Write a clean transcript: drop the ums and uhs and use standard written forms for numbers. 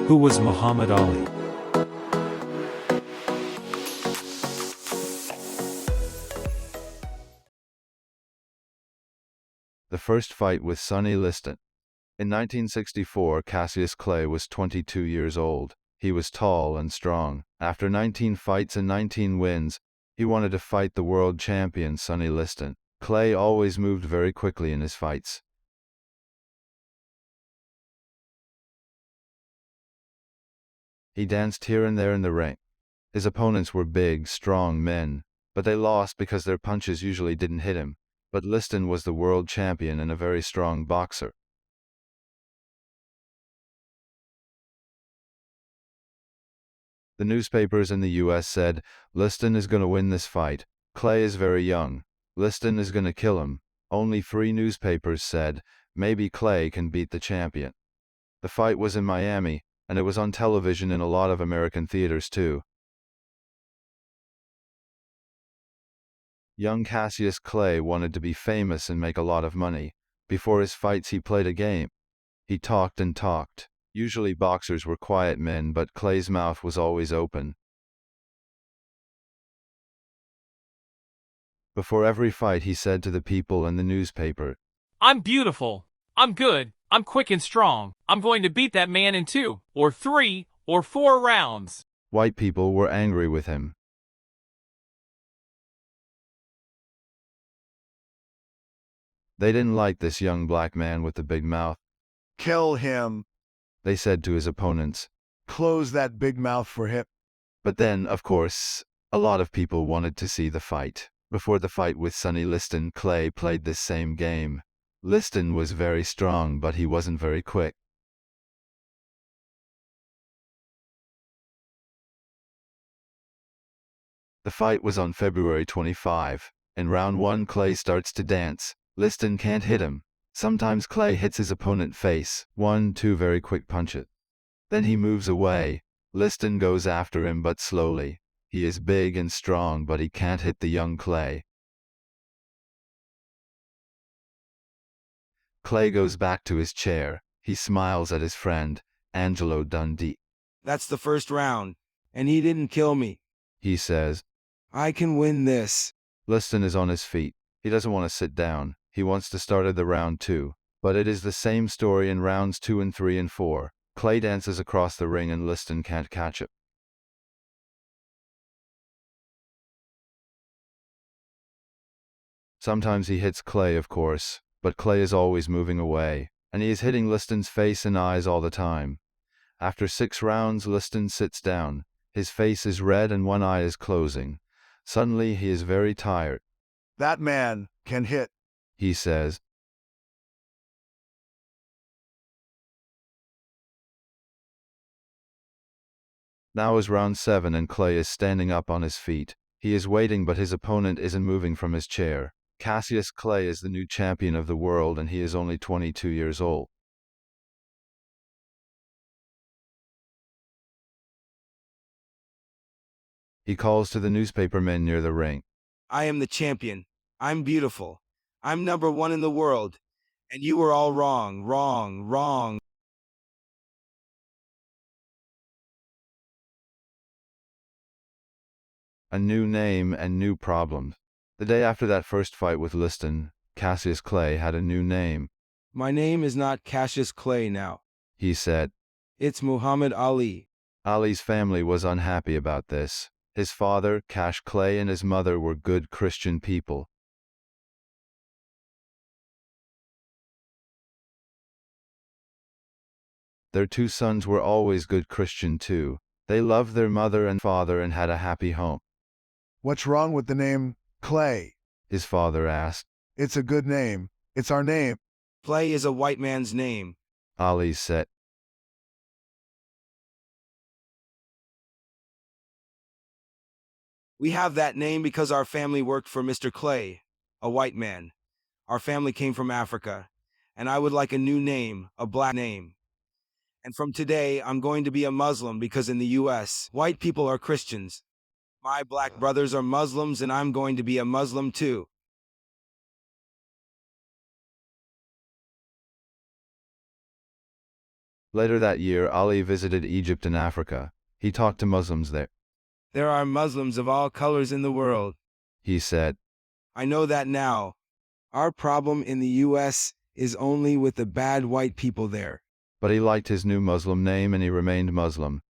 Who was Muhammad Ali? The first fight with Sonny Liston. In 1964, Cassius Clay was 22 years old. He was tall and strong. After 19 fights and 19 wins, he wanted to fight the world champion Sonny Liston. Clay always moved very quickly in his fights. He danced here and there in the ring. His opponents were big, strong men, but they lost because their punches usually didn't hit him. But Liston was the world champion and a very strong boxer. The newspapers in the US said, Liston is going to win this fight. Clay is very young. Liston is going to kill him. Only 3 newspapers said, maybe Clay can beat the champion. The fight was in Miami, and it was on television in a lot of American theaters too. Young Cassius Clay wanted to be famous and make a lot of money. Before his fights he played a game. He talked and talked. Usually boxers were quiet men, but Clay's mouth was always open. Before every fight he said to the people in the newspaper, I'm beautiful. I'm good. I'm quick and strong. I'm going to beat that man in 2, or 3, or 4 rounds. White people were angry with him. They didn't like this young black man with the big mouth. Kill him, they said to his opponents. Close that big mouth for him. But then, of course, a lot of people wanted to see the fight. Before the fight with Sonny Liston, Clay played this same game. Liston was very strong, but he wasn't very quick. The fight was on February 25. In round 1, Clay starts to dance. Liston can't hit him. Sometimes Clay hits his opponent's face, 1-2 very quick punches. Then he moves away. Liston goes after him but slowly. He is big and strong, but he can't hit the young Clay. Clay goes back to his chair. He smiles at his friend, Angelo Dundee. That's the first round, and he didn't kill me. He says, I can win this. Liston is on his feet. He doesn't want to sit down. He wants to start the round 2. But it is the same story in rounds 2 and 3 and 4. Clay dances across the ring and Liston can't catch it. Sometimes he hits Clay, of course, but Clay is always moving away, and he is hitting Liston's face and eyes all the time. After 6 rounds, Liston sits down. His face is red and one eye is closing. Suddenly he is very tired. That man can hit, he says. Now is round 7 and Clay is standing up on his feet. He is waiting, but his opponent isn't moving from his chair. Cassius Clay is the new champion of the world and he is only 22 years old. He calls to the newspaper men near the ring. I am the champion. I'm beautiful. I'm number 1 in the world. And you were all wrong, wrong, wrong. A new name and new problems. The day after that first fight with Liston, Cassius Clay had a new name. My name is not Cassius Clay now. He said. It's Muhammad Ali. Ali's family was unhappy about this. His father, Cash Clay, and his mother were good Christian people. Their 2 sons were always good Christian too. They loved their mother and father and had a happy home. What's wrong with the name Clay? His father asked. It's a good name. It's our name. Clay is a white man's name. Ali said. We have that name because our family worked for Mr. Clay, a white man. Our family came from Africa, and I would like a new name, a black name. And from today, I'm going to be a Muslim because in the US, white people are Christians. My black brothers are Muslims and I'm going to be a Muslim too. Later that year, Ali visited Egypt and Africa. He talked to Muslims there. There are Muslims of all colors in the world. He said, I know that now. Our problem in the U.S. is only with the bad white people there. but he liked his new Muslim name and he remained Muslim.